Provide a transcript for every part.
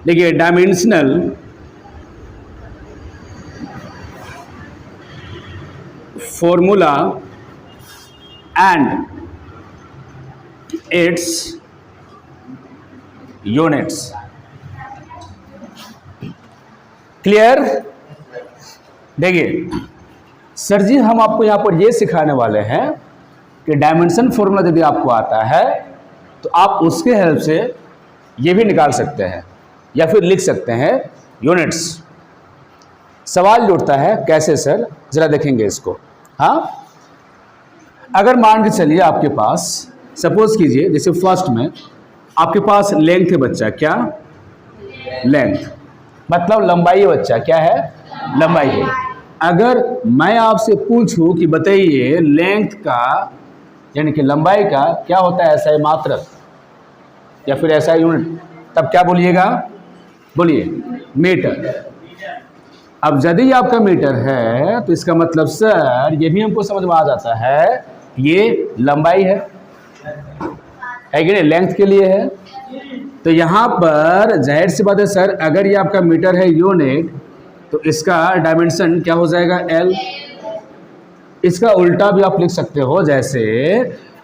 देखिए dimensional formula and it's units. Clear? देखिए sir ji हम आपको यहां पर यह सिखाने वाले हैं कि डायमेंशन फॉर्मूला यदि आपको आता है तो आप उसके हेल्प से ये भी निकाल सकते हैं या फिर लिख सकते हैं यूनिट्स। सवाल जो उठता है कैसे सर, जरा देखेंगे इसको। हाँ, अगर मान के चलिए आपके पास सपोज कीजिए जैसे फर्स्ट में आपके पास लेंथ है बच्चा, क्या लेंथ मतलब लंबाई है बच्चा, क्या है लंबाई है। अगर मैं आपसे पूछूं कि बताइए लेंथ का यानी कि लंबाई का क्या होता है ऐसा मात्रक या फिर ऐसा यूनिट, तब क्या बोलिएगा? बोलिए मीटर। अब यदि आपका मीटर है तो इसका मतलब सर ये भी हमको समझ में आ जाता है ये लंबाई है कि नहीं, लेंथ के लिए है। तो यहाँ पर जाहिर सी बात है सर अगर ये आपका मीटर है यूनिट तो इसका डायमेंशन क्या हो जाएगा? एल। इसका उल्टा भी आप लिख सकते हो, जैसे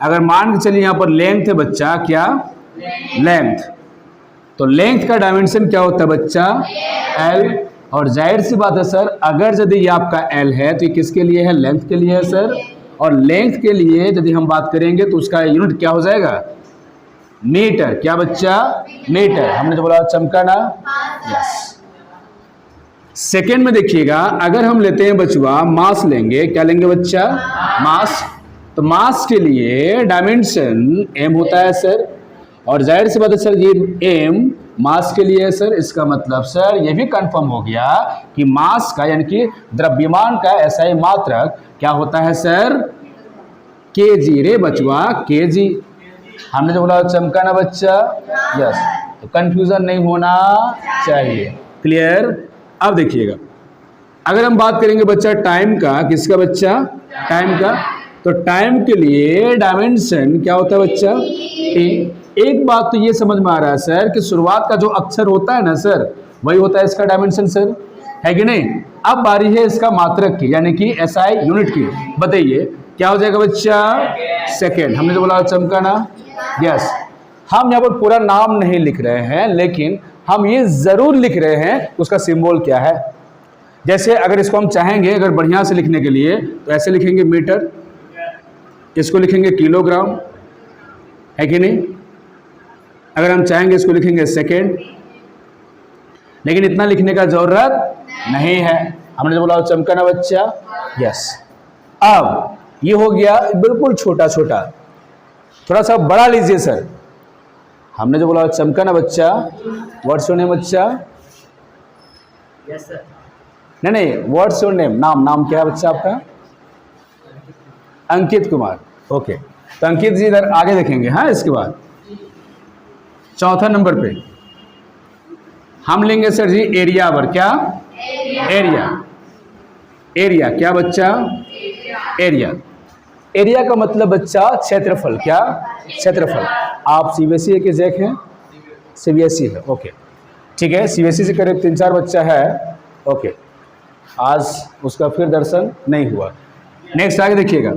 अगर मान के चलिए यहाँ पर लेंथ है बच्चा, क्या लेंथ, तो लेंथ का डायमेंशन क्या होता है बच्चा? एल। और जाहिर सी बात है सर अगर यदि ये आपका एल है तो ये किसके लिए है? लेंथ के लिए है सर। और लेंथ के लिए यदि हम बात करेंगे तो उसका यूनिट क्या हो जाएगा? मीटर। क्या बच्चा? मीटर। हमने जो बोला चमका ना, यस। सेकेंड में देखिएगा अगर हम लेते हैं बचवा मास लेंगे, क्या लेंगे बच्चा? मास। तो मास के लिए डायमेंशन एम होता है सर, और जाहिर सी बात है सर ये एम मास के लिए है सर। इसका मतलब सर ये भी कंफर्म हो गया कि मास का यानी कि द्रव्यमान का एसआई मात्रक क्या होता है सर? केजी। रे बचवा केजी। हमने जो बोला चमका ना बच्चा, यस। तो कंफ्यूजन नहीं होना चाहिए। क्लियर? अब देखिएगा अगर हम बात करेंगे बच्चा टाइम का, किसका बच्चा? टाइम का। तो टाइम के लिए डायमेंशन क्या होता है बच्चा? टी। एक बात तो ये समझ में आ रहा है सर कि शुरुआत का जो अक्षर होता है ना सर वही होता है इसका डायमेंशन सर, है कि नहीं? अब बारी है इसका मात्रक की यानी कि एसआई यूनिट की। बताइए क्या हो जाएगा बच्चा? सेकेंड। हमने जो बोला चमका ना, यस। हम यहाँ पर पूरा नाम नहीं लिख रहे हैं लेकिन हम ये जरूर लिख रहे हैं उसका सिंबल क्या है। जैसे अगर इसको हम चाहेंगे अगर बढ़िया से लिखने के लिए तो ऐसे लिखेंगे मीटर, इसको लिखेंगे किलोग्राम, है कि नहीं? अगर हम चाहेंगे इसको लिखेंगे सेकेंड, लेकिन इतना लिखने का जरूरत नहीं है। हमने जो बोला चमका ना बच्चा, यस। अब ये हो गया बिल्कुल छोटा छोटा, थोड़ा सा बड़ा लीजिए सर। हमने जो बोला चमका ना बच्चा, व्हाट्स योर नेम बच्चा? Yes sir. नहीं व्हाट्स योर नेम, नाम क्या है बच्चा आपका? अंकित कुमार। ओके, तो अंकित जी इधर आगे देखेंगे। हाँ, इसके बाद चौथा नंबर पे हम लेंगे सर जी एरिया पर। क्या? एरिया। एरिया क्या बच्चा? एरिया। एरिया का मतलब बच्चा क्षेत्रफल। क्या? क्षेत्रफल। आप सीबीएसई है कि जैक हैं? सीबीएसई है, ओके ठीक है। सीबीएसई से करीब 3-4 बच्चा है, ओके। आज उसका फिर दर्शन नहीं हुआ। नेक्स्ट आगे देखिएगा,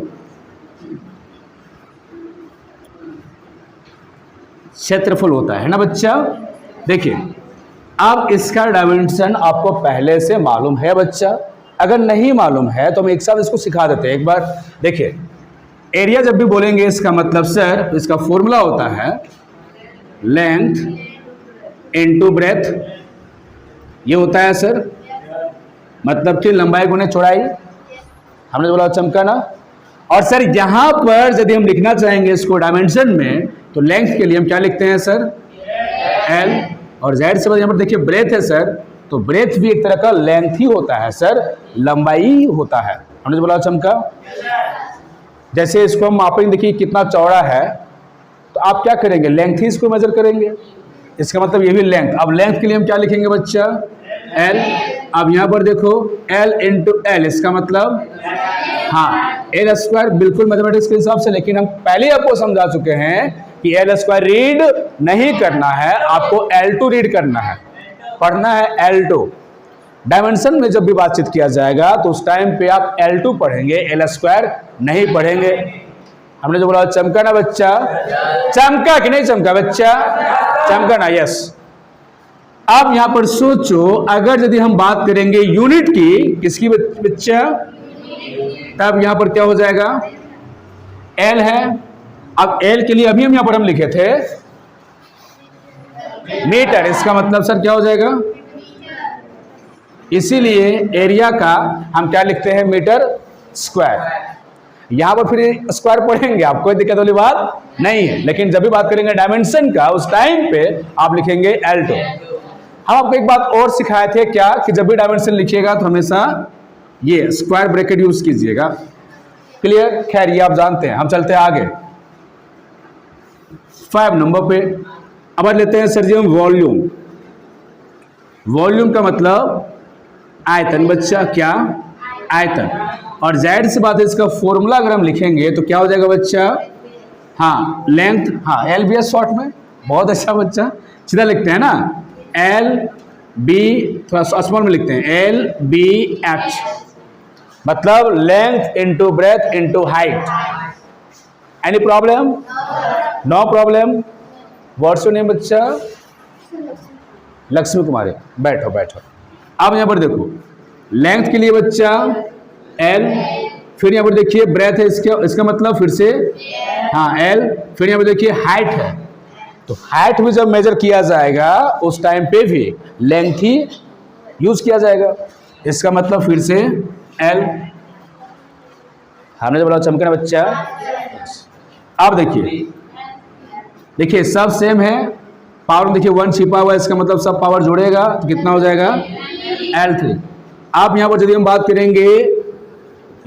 क्षेत्रफल होता है ना बच्चा। देखिए अब इसका डायमेंशन आपको पहले से मालूम है बच्चा, अगर नहीं मालूम है तो हम एक साथ इसको सिखा देते हैं एक बार। देखिए एरिया जब भी बोलेंगे इसका मतलब सर इसका फॉर्मूला होता है लेंथ इनटू ब्रेथ। ये होता है सर, मतलब कि लंबाई गुने चौड़ाई। हमने बोला चमका ना। और सर यहाँ पर यदि हम लिखना चाहेंगे इसको डायमेंशन में तो लेंथ के लिए हम क्या लिखते हैं सर? एल। और जाहिर से बात यहाँ पर देखिए ब्रेथ है सर, तो ब्रेथ भी एक तरह का लेंथ ही होता है सर, लंबाई होता है। हमने बोला चमका। जैसे इसको हम मापेंगे, देखिए कितना चौड़ा है, तो आप क्या करेंगे? लेंथ ही इसको मेजर करेंगे, इसका मतलब ये भी लेंथ। अब लेंथ के लिए हम क्या लिखेंगे बच्चा? एल। अब यहाँ पर देखो एल इंटू एल, इसका मतलब हाँ एल स्क्वायर, बिल्कुल मैथमेटिक्स के हिसाब से। लेकिन हम पहले आपको समझा चुके हैं कि एल स्क्वायर रीड नहीं करना है, आपको L2 रीड करना है। पढ़ना है L2। डायमेंशन में जब भी बातचीत किया जाएगा तो उस टाइम पे आप L2 पढ़ेंगे, L² नहीं पढ़ेंगे। हमने जो बोला चमका ना बच्चा, चमका कि नहीं चमका बच्चा, चमका ना, यस। अब यहां पर सोचो, अगर यदि हम बात करेंगे यूनिट की, किसकी बच्चा, तब यहां पर क्या हो जाएगा, L है। अब L के लिए अभी हम यहां पर लिखे थे मीटर, इसका मतलब सर क्या हो जाएगा, इसीलिए एरिया का हम क्या लिखते हैं, मीटर स्क्वायर। यहां पर फिर स्क्वायर पढ़ेंगे, आप कोई दिक्कत वाली बात नहीं है, लेकिन जब भी बात करेंगे डायमेंशन का उस टाइम पे आप लिखेंगे L2। हम आपको एक बात और सिखाए थे क्या, कि जब भी डायमेंशन लिखिएगा तो हमेशा ये स्क्वायर ब्रैकेट यूज कीजिएगा। क्लियर, खैर ये आप जानते हैं। हम चलते हैं आगे 5 नंबर पे। अब लेते हैं सर जी हम वॉल्यूम। वॉल्यूम का मतलब आयतन बच्चा, क्या, आयतन। और जाहिर सी बात है इसका फॉर्मूला अगर हम लिखेंगे तो क्या हो जाएगा बच्चा, हाँ लेंथ, हाँ LBS शॉर्ट में, बहुत अच्छा बच्चा, सीधा लिखते हैं ना, LB, थोड़ा स्मॉल में लिखते हैं LBH, मतलब length into breadth into height. Any problem, no problem. What's your name बच्चा, लक्ष्मी कुमारी, बैठो बैठो। अब यहां पर देखो लेंथ के लिए बच्चा L, फिर यहां पर देखिए ब्रेथ है, इसका मतलब फिर से हाँ L, फिर यहां पर देखिए हाइट है, तो हाइट भी जब मेजर किया जाएगा उस टाइम पे भी लेंथ ही यूज किया जाएगा, इसका मतलब फिर से L। हमने जो बोला चमकना बच्चा। अब देखिए सब सेम है, पावर देखिए 1 छिपा हुआ है, इसका मतलब सब पावर जोड़ेगा तो कितना हो जाएगा, L3। अब यहां पर यदि हम बात करेंगे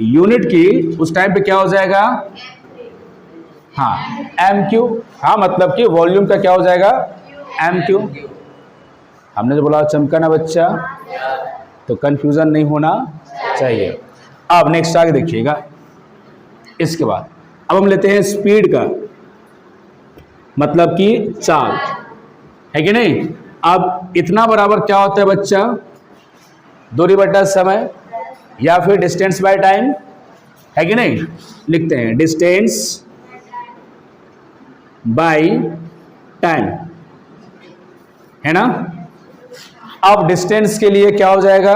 यूनिट की, उस टाइम पे क्या हो जाएगा, हाँ MQ, हाँ मतलब कि वॉल्यूम का क्या हो जाएगा, MQ। हमने जो बोला चमकाना बच्चा, तो कंफ्यूजन नहीं होना चाहिए। अब नेक्स्ट आगे देखिएगा, इसके बाद अब हम लेते हैं स्पीड का, मतलब कि चाल, है कि नहीं। अब इतना बराबर क्या होता है बच्चा, दूरी बटा समय या फिर डिस्टेंस बाय टाइम, है कि नहीं। लिखते हैं डिस्टेंस बाय टाइम, है ना। अब डिस्टेंस के लिए क्या हो जाएगा,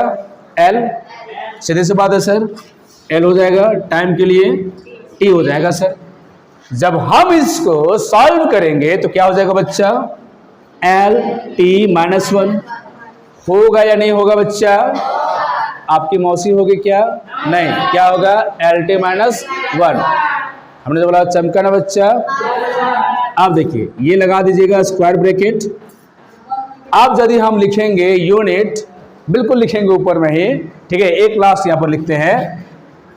L, सीधे से बात है सर, L हो जाएगा। टाइम के लिए T हो जाएगा सर। जब हम इसको सॉल्व करेंगे तो क्या हो जाएगा बच्चा, LT-1 होगा या नहीं होगा बच्चा, आपकी मौसी होगी क्या, नहीं, क्या होगा LT-1। हमने जो बोला चमका ना बच्चा। अब देखिए ये लगा दीजिएगा स्क्वायर ब्रैकेट। अब यदि हम लिखेंगे यूनिट, बिल्कुल लिखेंगे ऊपर में ही, ठीक है, एक लास्ट यहां पर लिखते हैं।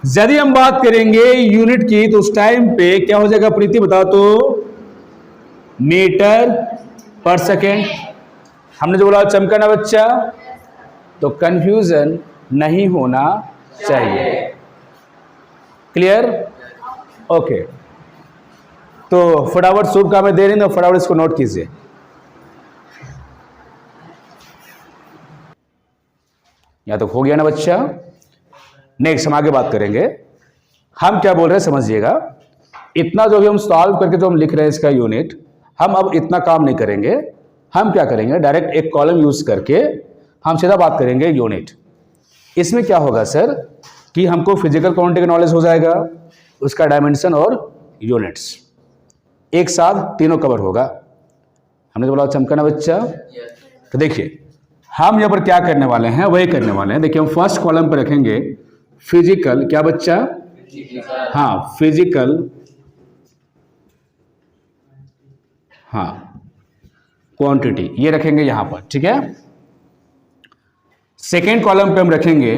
यदि हम बात करेंगे यूनिट की तो उस टाइम पे क्या हो जाएगा, प्रीति बताओ तो, मीटर पर सेकेंड। हमने जो बोला चमका ना बच्चा, तो कंफ्यूजन नहीं होना चाहिए। Clear, okay. तो फटाफट शुभकामनाएं दे रही हैं, फटाफट इसको नोट कीजिए। यहां तक हो गया ना बच्चा। नेक्स्ट हम आगे बात करेंगे, हम क्या बोल रहे हैं समझिएगा। इतना जो भी हम सॉल्व करके जो हम लिख रहे हैं इसका यूनिट, हम अब इतना काम नहीं करेंगे। हम क्या करेंगे, डायरेक्ट एक कॉलम यूज करके हम सीधा बात करेंगे यूनिट। इसमें क्या होगा सर कि हमको फिजिकल क्वांटिटी का नॉलेज हो जाएगा, उसका डायमेंशन और यूनिट्स एक साथ तीनों कवर होगा। हमने तो बोला चमकाना बच्चा। तो देखिए हम यहाँ पर क्या करने वाले हैं, वही करने वाले हैं। देखिए हम फर्स्ट कॉलम पर रखेंगे फिजिकल, क्या बच्चा, हाँ फिजिकल, हाँ क्वांटिटी, ये रखेंगे यहां पर, ठीक है। सेकेंड कॉलम पे हम रखेंगे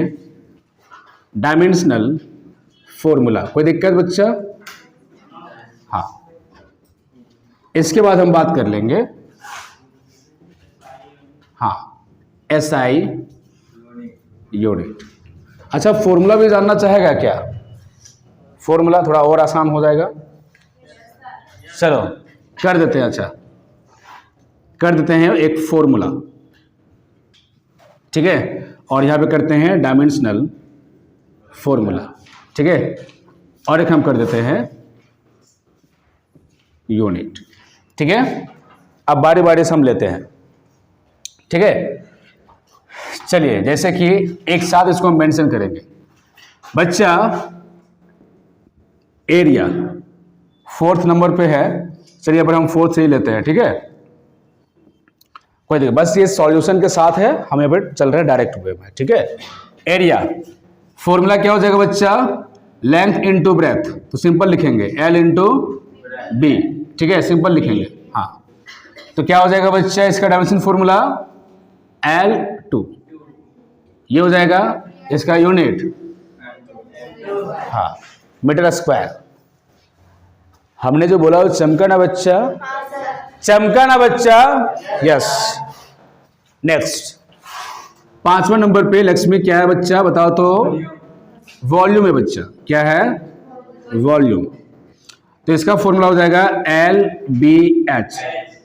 डायमेंशनल फॉर्मूला। कोई दिक्कत बच्चा, हाँ। इसके बाद हम बात कर लेंगे, हाँ SI यूनिट। अच्छा फॉर्मूला भी जानना चाहेगा क्या, फॉर्मूला थोड़ा और आसान हो जाएगा, चलो कर देते हैं। अच्छा कर देते हैं एक फॉर्मूला। ठीक है, और यहाँ पे करते हैं डायमेंशनल फॉर्मूला। ठीक है, और एक हम कर देते हैं यूनिट। ठीक है, अब बारी बारी से हम लेते हैं। ठीक है, चलिए जैसे कि एक साथ इसको हम मेंशन करेंगे। बच्चा एरिया 4th नंबर पे है, चलिए अब हम 4th से ही लेते हैं। ठीक है, कोई देखिए, बस ये सॉल्यूशन के साथ है, हम यहाँ पर चल रहे हैं डायरेक्ट वे में। ठीक है, एरिया फॉर्मूला क्या हो जाएगा बच्चा, लेंथ इंटू ब्रेथ, तो सिंपल लिखेंगे L इंटू बी। ठीक है, सिंपल लिखेंगे। हाँ, तो क्या हो जाएगा बच्चा इसका डायमेंशन फॉर्मूला L2, ये हो जाएगा इसका यूनिट, हाँ, मीटर स्क्वायर। हमने जो बोला वो चमका ना बच्चा, चमका ना बच्चा, यस। नेक्स्ट 5वां नंबर पे लक्ष्मी क्या है बच्चा, बताओ तो, वॉल्यूम है बच्चा, क्या है, वॉल्यूम। तो इसका फॉर्मूला हो जाएगा LBH।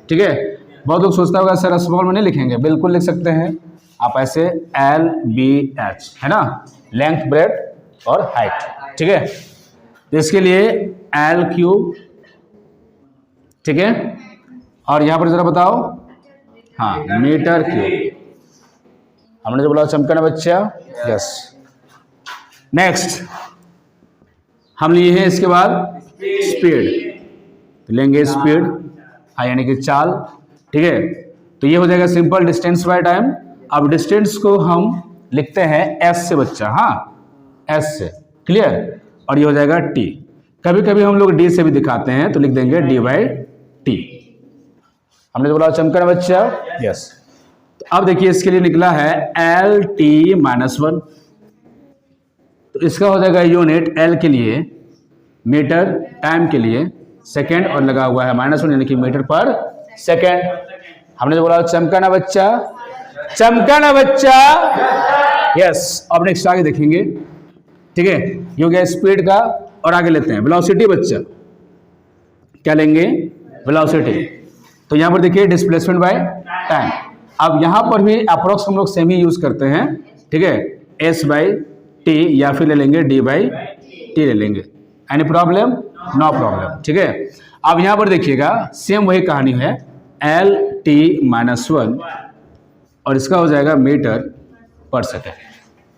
ठीक है, बहुत लोग सोचता होगा सर स्मॉल में नहीं लिखेंगे, बिल्कुल लिख सकते हैं आप ऐसे LBH, है ना, लेंथ ब्रेथ और हाइट। ठीक है, तो इसके लिए L3, ठीक है, और यहां पर जरा बताओ, हाँ, मीटर क्यूब। हमने जो बोला चमका ना बच्चा, यस। नेक्स्ट हम लिए हैं इसके बाद स्पीड, तो लेंगे स्पीड, हाँ, यानी कि चाल। ठीक है, तो ये हो जाएगा सिंपल डिस्टेंस बाय टाइम। अब डिस्टेंस को हम लिखते हैं S से बच्चा, हाँ, S से, क्लियर, और ये हो जाएगा T। कभी कभी हम लोग D से भी दिखाते हैं, तो लिख देंगे D/T। हमने जो बोला चमका ना बच्चा, यस। तो अब देखिए इसके लिए निकला है LT-1, तो इसका हो जाएगा यूनिट L के लिए मीटर, टाइम के लिए सेकेंड, और लगा हुआ है -1 यानी कि मीटर पर सेकेंड। हमने जो बोला चमका ना बच्चा, चमका ना बच्चा, यस। अब नेक्स्ट आगे देखेंगे। ठीक है, ये हो गया स्पीड का, और आगे लेते हैं वेलोसिटी बच्चा, क्या लेंगे, वेलोसिटी। तो यहां पर देखिए डिस्प्लेसमेंट बाय टाइम। अब यहां पर भी अप्रोक्स हम लोग सेम ही यूज करते हैं। ठीक है, S/T या फिर ले लेंगे D/T ले लेंगे। Any problem, no problem. ठीक है, अब यहां पर देखिएगा सेम वही कहानी है, LT-1, और इसका हो जाएगा मीटर पर सेकेंड।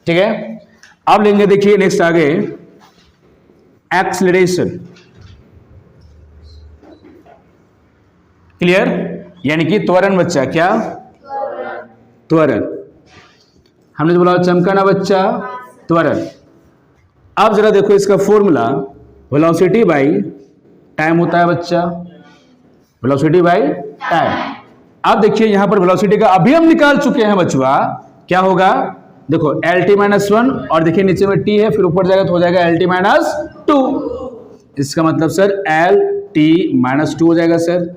ठीक है, अब लेंगे देखिए नेक्स्ट आगे एक्सीलरेशन, क्लियर, यानी कि त्वरण बच्चा, क्या, त्वरण। हमने जो बोला चमका ना बच्चा, त्वरण। अब जरा देखो इसका फॉर्मूला वेलोसिटी बाई टाइम होता है बच्चा, वेलोसिटी बाई टाइम। अब देखिए यहां पर वेलोसिटी का अभी हम निकाल चुके हैं बच्चुआ, क्या होगा, देखो LT-1, और देखिए नीचे में T है, फिर ऊपर जाएगा तो हो जाएगा LT-2। इसका मतलब सर LT-2 हो जाएगा सर,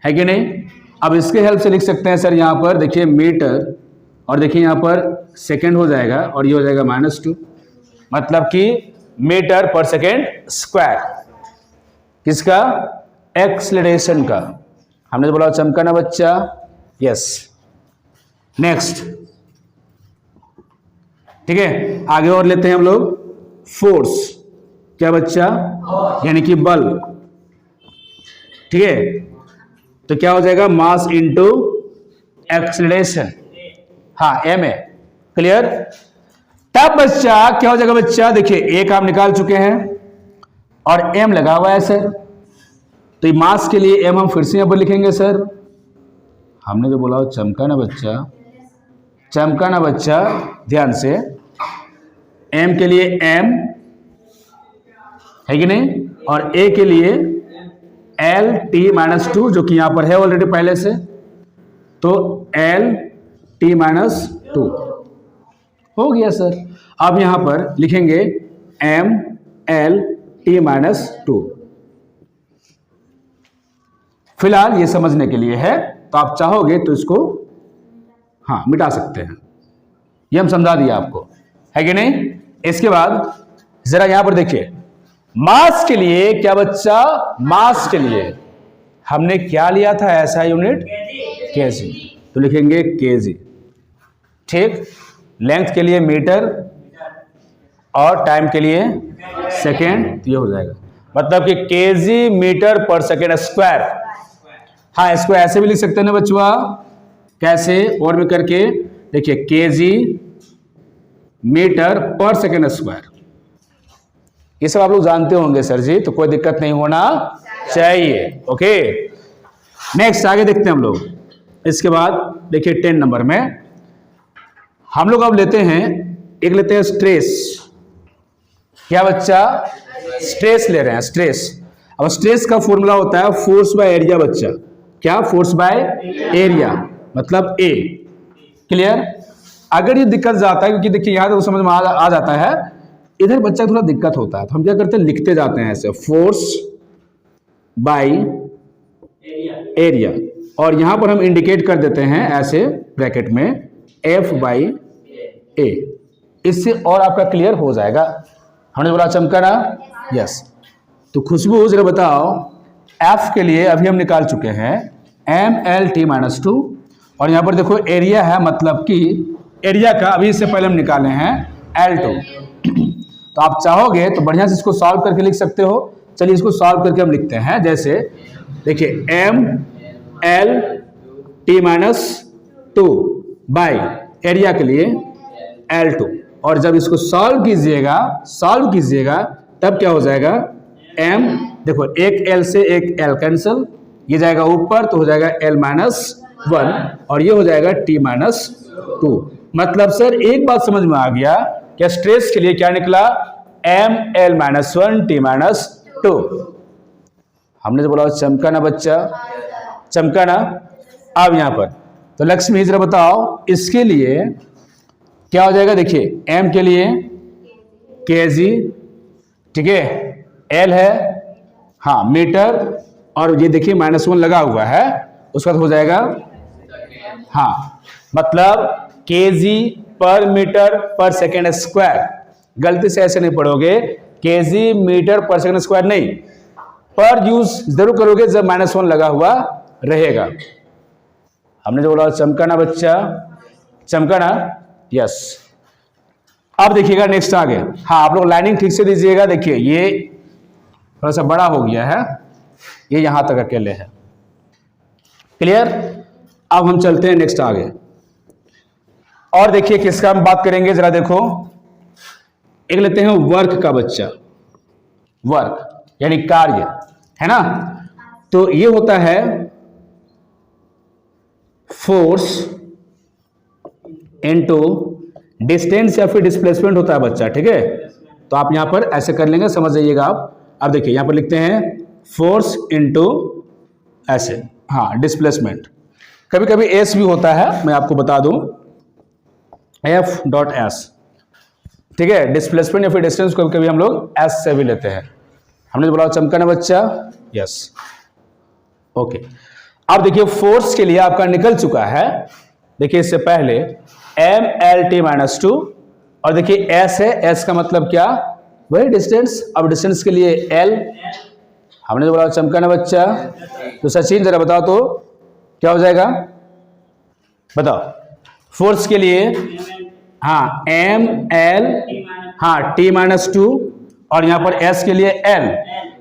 है कि नहीं। अब इसके हेल्प से लिख सकते हैं सर, यहां पर देखिए मीटर, और देखिए यहां पर सेकेंड हो जाएगा, और ये हो जाएगा -2, मतलब कि मीटर पर सेकेंड स्क्वायर। किसका, एक्सीलरेशन का। हमने तो बोला चमका ना बच्चा, यस। नेक्स्ट, ठीक है, आगे और लेते हैं हम लोग फोर्स, क्या बच्चा, यानी कि बल। ठीक है, तो क्या हो जाएगा, मास इंटू एक्सीलरेशन, हाँ, m है, क्लियर। तब बच्चा क्या हो जाएगा बच्चा, देखिए एक आप निकाल चुके हैं और m लगा हुआ है सर, तो ये मास के लिए m हम फिर से यहां पर लिखेंगे सर। हमने जो बोला चमका ना बच्चा, चमका ना बच्चा, ध्यान से, m के लिए m है कि नहीं, और a के लिए LT-2 जो कि यहां पर है ऑलरेडी पहले से, तो LT-2 हो गया सर। अब यहां पर लिखेंगे MLT-2। फिलहाल ये समझने के लिए है, तो आप चाहोगे तो इसको हाँ मिटा सकते हैं, ये हम समझा दिया आपको, है कि नहीं। इसके बाद जरा यहां पर देखिए, मास के लिए क्या बच्चा, मास के लिए हमने क्या लिया था ऐसा यूनिट, केजी, तो लिखेंगे केजी। ठीक, लेंथ के लिए मीटर और टाइम के लिए सेकेंड, ये हो जाएगा। मतलब कि केजी मीटर पर सेकेंड स्क्वायर। हाँ, इसको ऐसे भी लिख सकते हैं ना बच्चों, कैसे और में करके देखिए, केजी मीटर पर सेकेंड स्क्वायर। ये सब आप लोग जानते होंगे सर जी, तो कोई दिक्कत नहीं होना चाहिए। ओके, नेक्स्ट आगे देखते हैं हम लोग। इसके बाद देखिए 10 नंबर में हम लोग अब लेते हैं, एक लेते हैं स्ट्रेस। क्या बच्चा? स्ट्रेस ले रहे हैं, स्ट्रेस। अब स्ट्रेस का फॉर्मूला होता है फोर्स बाय एरिया बच्चा। क्या? फोर्स बाय एरिया, मतलब ए। क्लियर? अगर ये दिक्कत जाता है, क्योंकि देखिए यहां तो समझ में आ जाता है, इधर बच्चा थोड़ा दिक्कत होता है, तो हम क्या करते हैं, लिखते जाते हैं ऐसे, फोर्स बाय एरिया, और यहां पर हम इंडिकेट कर देते हैं ऐसे ब्रैकेट में एफ बाई ए। इससे और आपका क्लियर हो जाएगा। हमने बोला चमका ना? यस। तो खुशबू जरा बताओ, एफ के लिए अभी हम निकाल चुके हैं MLT-2, और यहां पर देखो एरिया है, मतलब कि एरिया का अभी इससे पहले हम निकाले हैं L2। तो आप चाहोगे तो बढ़िया से इसको सॉल्व करके लिख सकते हो। चलिए इसको सॉल्व करके हम लिखते हैं। जैसे देखिए MLT-2 बाई एरिया के लिए L2, और जब इसको सॉल्व कीजिएगा तब क्या हो जाएगा, M, देखो एक L से एक L कैंसिल, ये जाएगा ऊपर तो हो जाएगा L-1, और ये हो जाएगा T-2। मतलब सर एक बात समझ में आ गया, क्या स्ट्रेस के लिए क्या निकला, ML-1 T-2। हमने जो बोला चमका ना बच्चा, चमका ना। अब यहां पर तो लक्ष्मी जरा बताओ, इसके लिए क्या हो जाएगा, देखिए M के लिए केजी, ठीक है, L है हाँ मीटर, और ये देखिए -1 लगा हुआ है, उसका हो जाएगा हाँ, मतलब केजी पर मीटर पर सेकेंड स्क्वायर। गलती से ऐसे नहीं पढ़ोगे, केजी मीटर पर सेकेंड स्क्वायर नहीं, पर यूज जरूर करोगे जब -1 लगा हुआ रहेगा। हमने जो बोला चमका ना बच्चा, चमका ना। यस। अब देखिएगा नेक्स्ट आगे। हाँ, आप लोग लाइनिंग ठीक से दीजिएगा। देखिए ये थोड़ा सा बड़ा हो गया है, ये यहां तक अकेले है। क्लियर? अब हम चलते हैं नेक्स्ट आगे, और देखिए किसका हम बात करेंगे, जरा देखो। एक लेते हैं वर्क का बच्चा, वर्क यानी कार्य, है ना। तो ये होता है फोर्स इनटू डिस्टेंस या फिर डिस्प्लेसमेंट होता है बच्चा, ठीक है। तो आप यहां पर ऐसे कर लेंगे, समझ जाइएगा आप। अब देखिए यहां पर लिखते हैं फोर्स इनटू ऐसे, हाँ डिस्प्लेसमेंट। कभी कभी एस भी होता है, मैं आपको बता दूं, F.S, ठीक है। डिस्प्लेसमेंट या फिर डिस्टेंस कभी कभी हम लोग एस से भी लेते हैं। हमने बोला चमका ना बच्चा, यस, ओके। अब देखिए फोर्स के लिए आपका निकल चुका है, देखिए इससे पहले MLT-2, और देखिए S है, S का मतलब क्या, वही डिस्टेंस। अब डिस्टेंस के लिए L, हमने जो बोला चमका ना बच्चा। तो सचिन जरा बताओ तो क्या हो जाएगा, बताओ। फोर्स के लिए हाँ ML, हाँ T-2, और यहां पर S के लिए L।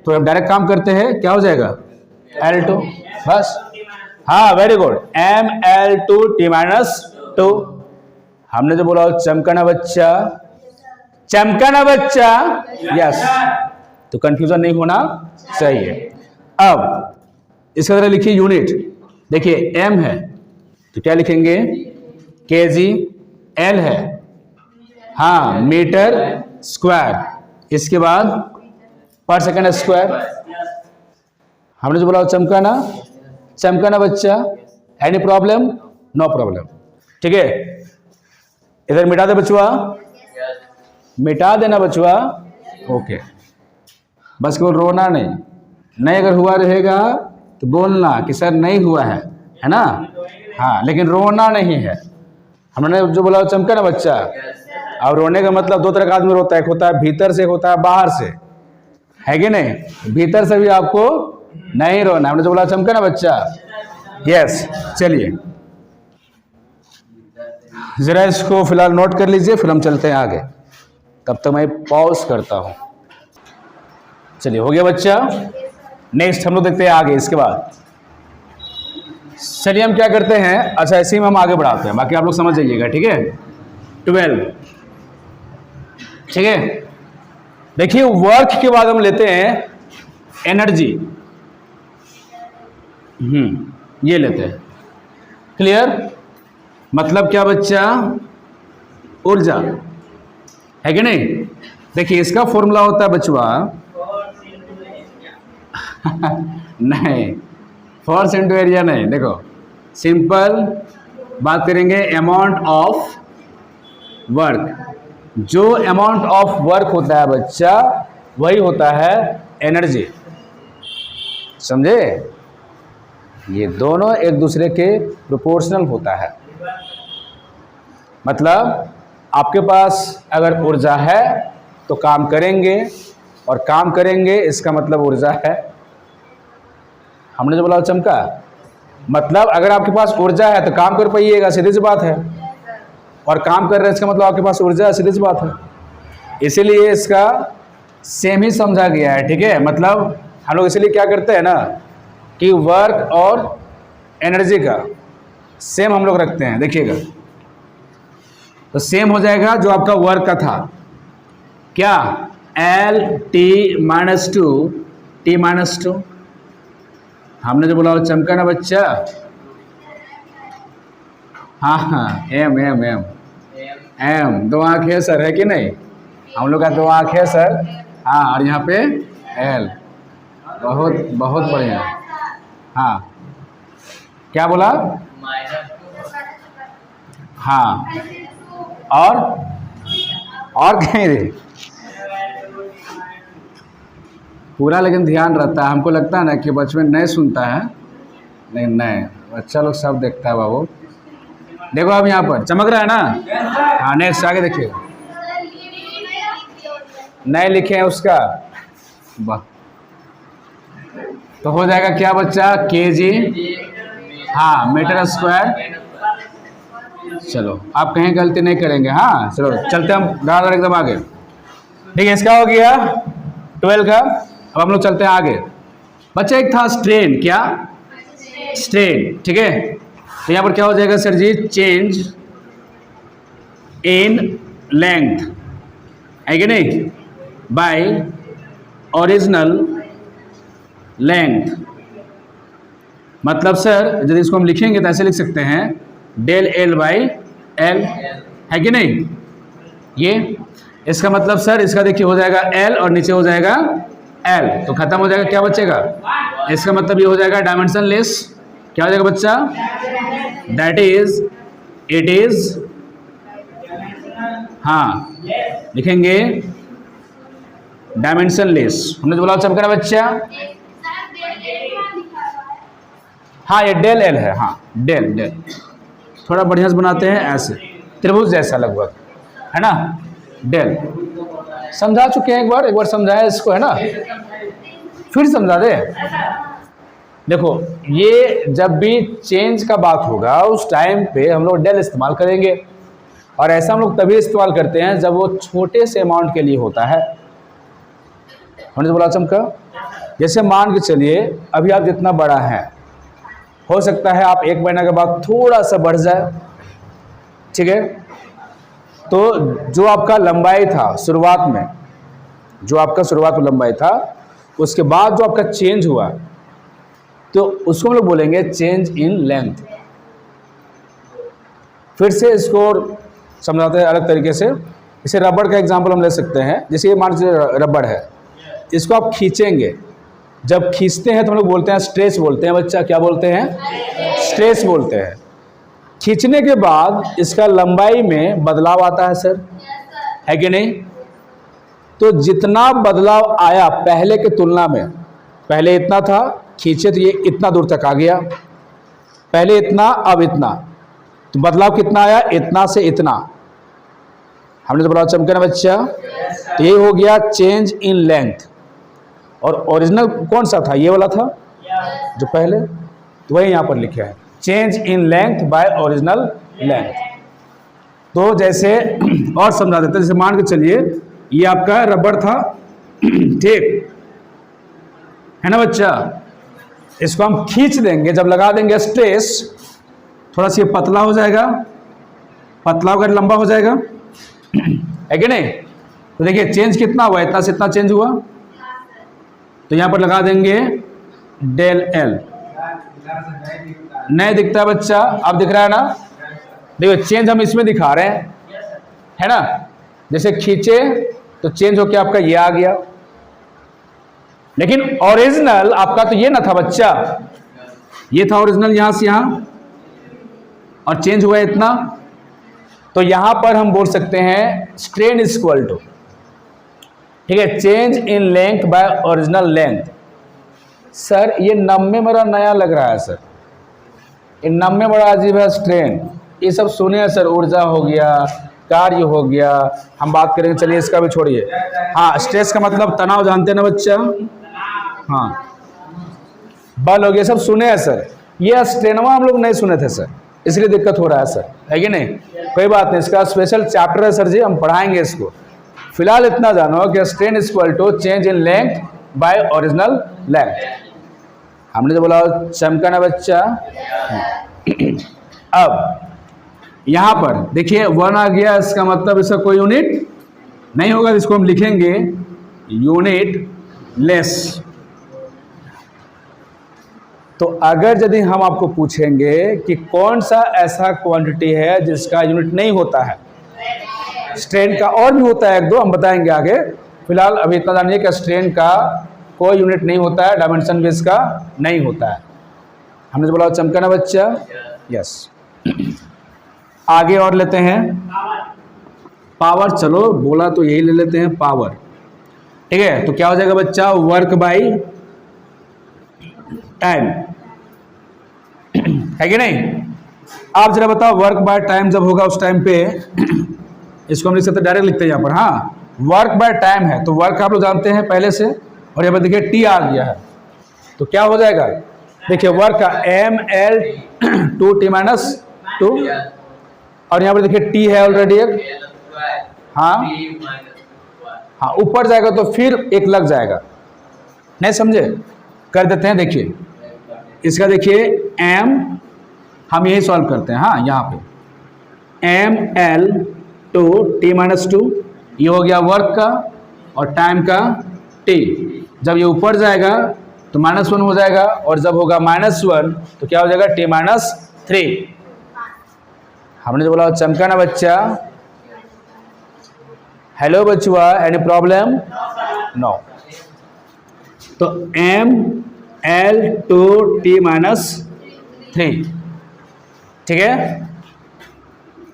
तो अब डायरेक्ट काम करते हैं, क्या हो जाएगा L2, बस। हाँ वेरी गुड, ML2 T-2। हमने जो बोला चमका ना बच्चा, चमका ना बच्चा, यस। तो कंफ्यूजन नहीं होना चाहिए। अब इसका तरह लिखिए यूनिट। देखिए M है तो क्या लिखेंगे, केजी, L है हाँ मीटर स्क्वायर, इसके बाद पर सेकेंड स्क्वायर। हमने जो बोला चमका ना, चमका ना बच्चा। Any problem? नो प्रॉब्लम, ठीक है। इधर मिटा दे बचुआ, मिटा देना बचुआ, ओके। बस केवल रोना नहीं, नहीं अगर हुआ रहेगा तो बोलना कि सर नहीं हुआ है ना, हाँ, लेकिन रोना नहीं है। हमने जो बोला चमका ना बच्चा। अब रोने का मतलब दो तरह का आदमी रोता है, एक होता है भीतर से, होता है बाहर से, है कि नहीं। भीतर से भी आपको नहीं रोना। हमने जो बोला चमका ना बच्चा, यस। चलिए ज़रा इसको फिलहाल नोट कर लीजिए, फिर हम चलते हैं आगे। तब तक मैं पॉज करता हूँ। चलिए, हो गया बच्चा। नेक्स्ट हम लोग देखते हैं आगे। इसके बाद चलिए हम क्या करते हैं, अच्छा ऐसे ही हम आगे बढ़ाते हैं, बाकी आप लोग समझ जाइएगा, ठीक है। 12, ठीक है। देखिए वर्क के बाद हम लेते हैं एनर्जी। ये लेते हैं। क्लियर? मतलब क्या बच्चा? ऊर्जा, है कि नहीं? देखिए इसका फॉर्मूला होता है बचवा नहीं, फोर्स इंटू एरिया नहीं। देखो सिंपल बात करेंगे, अमाउंट ऑफ वर्क। जो अमाउंट ऑफ वर्क होता है बच्चा, वही होता है एनर्जी। समझे? ये दोनों एक दूसरे के प्रोपोर्शनल होता है। मतलब आपके पास अगर ऊर्जा है तो काम करेंगे, और काम करेंगे इसका मतलब ऊर्जा है। हमने जो बोला चमका, मतलब अगर आपके पास ऊर्जा है तो काम कर पाइएगा, सीधी सी बात है। और काम कर रहे हैं इसका मतलब आपके पास ऊर्जा है, सीधी सी बात है। इसीलिए इसका सेम ही समझा गया है, ठीक है। मतलब हम लोग इसीलिए क्या करते हैं ना कि वर्क और एनर्जी का सेम हम लोग रखते हैं। देखिएगा तो सेम हो जाएगा जो आपका वर्क का था, क्या L(T)-2 T-2। हमने जो बोला वो चमका ना बच्चा। हाँ हाँ, एम एम एम एम, 2 आँख है सर, है कि नहीं? हम लोग का 2 आँख है सर। हाँ, और यहाँ पे L। बहुत बहुत बढ़िया। हाँ, क्या बोला? हाँ, और कहीं रे पूरा, लेकिन ध्यान रहता है। हमको लगता है ना कि बचपन नहीं सुनता है, लेकिन नहीं, बच्चा लोग सब देखता है बाबू। देखो अब यहाँ पर चमक रहा है ना। हाँ, नेक्स्ट आगे देखिए, नए लिखे हैं उसका। वाह, तो हो जाएगा क्या बच्चा? केजी, हाँ, मीटर स्क्वायर। चलो आप कहीं गलती नहीं करेंगे। हाँ चलो चलते हम दादा एकदम आगे। ठीक है, इसका हो गया 12 का। अब हम लोग चलते हैं आगे। बच्चा एक था स्ट्रेन, क्या? स्ट्रेन, ठीक है। तो यहाँ पर क्या हो जाएगा sir ji? Change in length, है कि नहीं, बाय ओरिजिनल लेंथ। मतलब सर यदि इसको हम लिखेंगे तो ऐसे लिख सकते हैं, डेल एल बाई एल, है कि नहीं? ये इसका मतलब सर, इसका देखिए हो जाएगा एल और नीचे हो जाएगा एल, तो खत्म हो जाएगा, क्या बचेगा? इसका मतलब ये हो जाएगा डायमेंशन लेस। क्या हो जाएगा बच्चा? दैट इज, इट इज, हाँ लिखेंगे डायमेंशन लेस। हमने जो बोला चमका ना बच्चा। हाँ ये डेल एल है। हाँ डेल डेल, थोड़ा बढ़िया से बनाते हैं, ऐसे त्रिभुज जैसा लगभग, है ना। डेल समझा चुके हैं, एक बार समझाया इसको, है ना। फिर समझा दे। देखो ये जब भी चेंज का बात होगा उस टाइम पे हम लोग डेल इस्तेमाल करेंगे, और ऐसा हम लोग तभी इस्तेमाल करते हैं जब वो छोटे से अमाउंट के लिए होता है। हमने तो बोला चमका, जैसे मान के चलिए अभी आप जितना बड़ा है, हो सकता है आप 1 महीना के बाद थोड़ा सा बढ़ जाए, ठीक है। तो जो आपका लंबाई था शुरुआत में, जो आपका शुरुआत में लंबाई था, उसके बाद जो आपका चेंज हुआ, तो उसको हम लोग बोलेंगे चेंज इन लेंथ। फिर से इसको समझाते हैं अलग तरीके से। इसे रबड़ का एग्जांपल हम ले सकते हैं। जैसे ये मान लीजिए रबड़ है, इसको आप खींचेंगे, जब खींचते हैं तो हम लोग बोलते हैं स्ट्रेच बोलते हैं बच्चा। क्या बोलते हैं? स्ट्रेच बोलते हैं। खींचने के बाद इसका लंबाई में बदलाव आता है सर, है कि नहीं? तो जितना बदलाव आया पहले के तुलना में, पहले इतना था, खींचे तो ये इतना दूर तक आ गया, पहले इतना अब इतना, तो बदलाव कितना आया? इतना से इतना। हमने तो बोला चमके ना बच्चा। तो ये हो गया चेंज इन लेंथ। और ओरिजिनल कौन सा था? ये वाला था जो पहले, तो वही यहाँ पर लिखा है change in length by original length. तो जैसे और समझा देते हैं, जैसे मान के चलिए ये आपका रबड़ था, ठीक है ना बच्चा, इसको हम खींच देंगे, जब लगा देंगे स्ट्रेस, थोड़ा सा ये पतला हो जाएगा, पतला होकर लंबा हो जाएगा, है कि नहीं। तो देखिए चेंज कितना हुआ, इतना से इतना चेंज हुआ, तो यहां पर लगा देंगे डेल एल। नहीं दिखता है बच्चा, अब दिख रहा है ना। देखो चेंज हम इसमें दिखा रहे हैं, है ना। जैसे खींचे तो चेंज होके आपका ये आ गया, लेकिन ओरिजिनल आपका तो ये ना था बच्चा, ये था ओरिजिनल यहां से यहां, और चेंज हुआ इतना। तो यहां पर हम बोल सकते हैं स्ट्रेन इज इक्वल टू, ठीक है, change in length by original length. Sir ये नम में मेरा नया लग रहा है सर, ये नम में बड़ा अजीब है स्ट्रेन, ये सब सुने हैं सर, ऊर्जा हो गया, कार्य हो गया, हम बात करेंगे, चलिए इसका भी छोड़िए। हाँ स्ट्रेस का मतलब तनाव जानते हैं ना बच्चा, हाँ बल हो गया, सब सुने हैं सर, ये स्ट्रेनवा हम लोग नहीं सुने थे सर, इसलिए दिक्कत हो रहा है सर, है कि नहीं। कोई बात नहीं, इसका स्पेशल चैप्टर है सर जी, हम पढ़ाएंगे इसको। फिलहाल इतना जानो कि strain is equal to change in length by original length. हमने जो बोला चमका ना बच्चा। अब यहां पर देखिए 1 आ गया, इसका मतलब इसका कोई यूनिट नहीं होगा, इसको हम लिखेंगे यूनिट लेस। तो अगर यदि हम आपको पूछेंगे कि कौन सा ऐसा क्वांटिटी है जिसका यूनिट नहीं होता है, स्ट्रेन का और भी होता है एक दो, हम बताएंगे आगे। फिलहाल अभी इतना जानिए कि स्ट्रेन का कोई यूनिट नहीं होता है, डायमेंशन बेस का नहीं होता है। हमने जो बोला चमका ना बच्चा, यस। आगे और लेते हैं पावर, चलो बोला तो यही ले लेते हैं पावर, ठीक है। तो क्या हो जाएगा बच्चा, वर्क बाई टाइम, है कि नहीं। आप जरा बताओ वर्क बाय टाइम जब होगा उस टाइम पे, इसको हम लिख सकते डायरेक्ट लिखते हैं यहाँ पर, हाँ वर्क बाय टाइम है, तो वर्क आप लोग जानते हैं पहले से, और यहाँ पर देखिए टी आ गया है, तो क्या हो जाएगा, देखिए वर्क का एम एल 2t-2, और यहाँ पर देखिए टी है ऑलरेडी एक, हाँ हाँ ऊपर जाएगा तो फिर एक लग जाएगा, नहीं समझे, कर देते हैं। देखिए इसका देखिए एम, हम यही सॉल्व करते हैं, हाँ यहाँ पे एम एल 2t-2, ये हो गया वर्क का, और टाइम का टी। जब ये ऊपर जाएगा तो -1 हो जाएगा, और जब होगा -1 तो क्या हो जाएगा t-3। हमने जो बोला चमका ना बच्चा। हेलो बचुआ, एनी प्रॉब्लम, नो। तो एम एल 2t-3, ठीक है।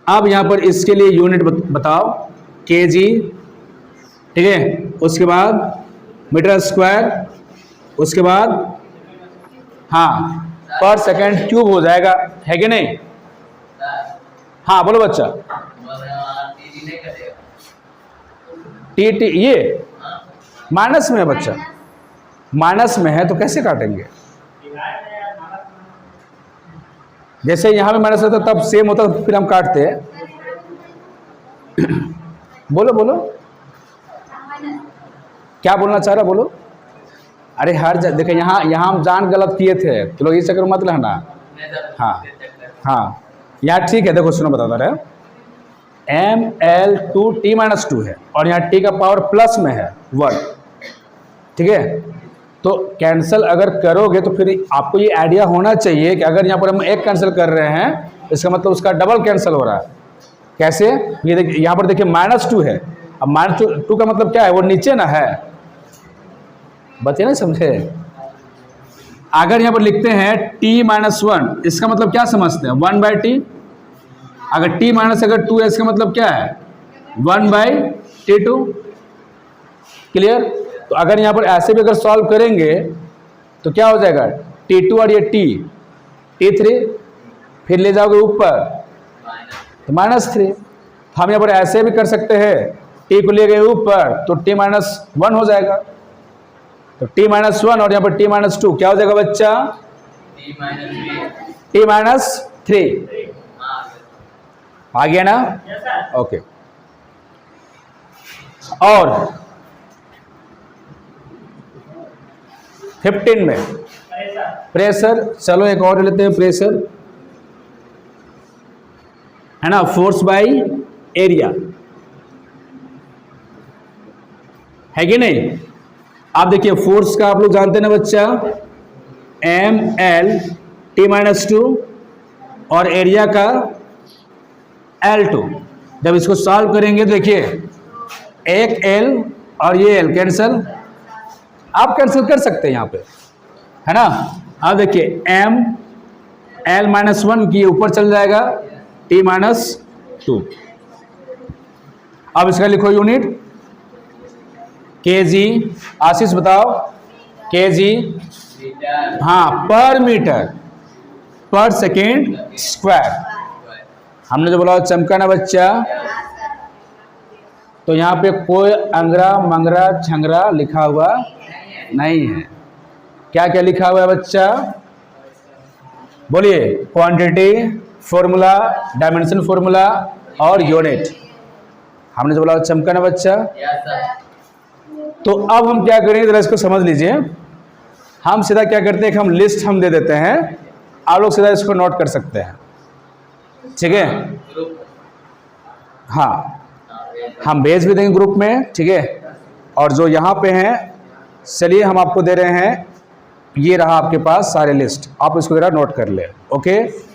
अब यहां पर इसके लिए यूनिट बताओ, केजी, ठीक है, उसके बाद मीटर स्क्वायर, उसके बाद हाँ पर सेकंड क्यूब हो जाएगा, है कि नहीं। हाँ बोलो बच्चा। टी टी ये माइनस में है बच्चा, माइनस में है तो कैसे काटेंगे, जैसे यहां पे माइनस होता तब सेम होता तो फिर हम काटते हैं। बोलो बोलो क्या बोलना चाह रहा, बोलो। अरे हर देखो यहाँ हम जान गलत किए थे, तो लोग इस चक्कर मत रहना। हाँ हाँ यहाँ ठीक है, देखो सुनो बताता रहे, एम एल 2t-2 है, और यहाँ टी का पावर प्लस में है 1, ठीक है। तो कैंसिल अगर करोगे तो फिर आपको ये आइडिया होना चाहिए कि अगर यहाँ पर हम एक कैंसिल कर रहे हैं, इसका मतलब उसका डबल कैंसिल हो रहा है। कैसे, ये देखिए यहाँ पर देखिए -2 है, अब -2 का मतलब क्या है, वो नीचे ना है, बच्चे नहीं समझे। अगर यहाँ पर लिखते हैं t-1, इसका मतलब क्या समझते हैं, 1/t। अगर t माइनस अगर 2 है, इसका मतलब क्या है, 1/t2, क्लियर। तो अगर यहाँ पर ऐसे भी अगर सॉल्व करेंगे तो क्या हो जाएगा, t2 और ये t3, फिर ले जाओगे ऊपर तो -3। हम यहाँ पर ऐसे भी कर सकते हैं, t को ले गए ऊपर तो t-1 हो जाएगा, तो t-1 और यहाँ पर t-2 क्या हो जाएगा बच्चा, t-3। आ गया ना? ओके। और 15 में प्रेशर, चलो एक और लेते हैं प्रेशर, है ना, फोर्स बाई एरिया, है कि नहीं? आप देखिए फोर्स का आप लोग जानते हैं ना बच्चा, mL(T-2) और एरिया का L2। जब इसको सॉल्व करेंगे तो देखिए एक L और ये L कैंसल, आप कैंसिल कर सकते हैं यहाँ पे, है ना। अब देखिए mL-1 की ऊपर चल जाएगा T-2। अब इसका लिखो यूनिट kg, आशीष बताओ kg, हाँ पर मीटर पर सेकेंड स्क्वायर। हमने जो बोला चमका ना बच्चा, तो यहाँ पे कोई अंगरा मंगरा छंगरा लिखा हुआ नहीं है। क्या क्या लिखा हुआ है बच्चा? बोलिए, क्वांटिटी फॉर्मूला, डायमेंशन फॉर्मूला और यूनिट। हमने जो बोला चमका ना बच्चा। तो अब हम क्या करेंगे जरा इसको समझ लीजिए। हम सीधा क्या करते हैं कि हम लिस्ट हम दे देते हैं, आप लोग सीधा इसको नोट कर सकते हैं, ठीक है? हाँ, हम भेज भी देंगे ग्रुप में, ठीक है? और जो यहाँ पे हैं, चलिए हम आपको दे रहे हैं, ये रहा आपके पास सारे लिस्ट, आप इसको जरा नोट कर ले, ओके?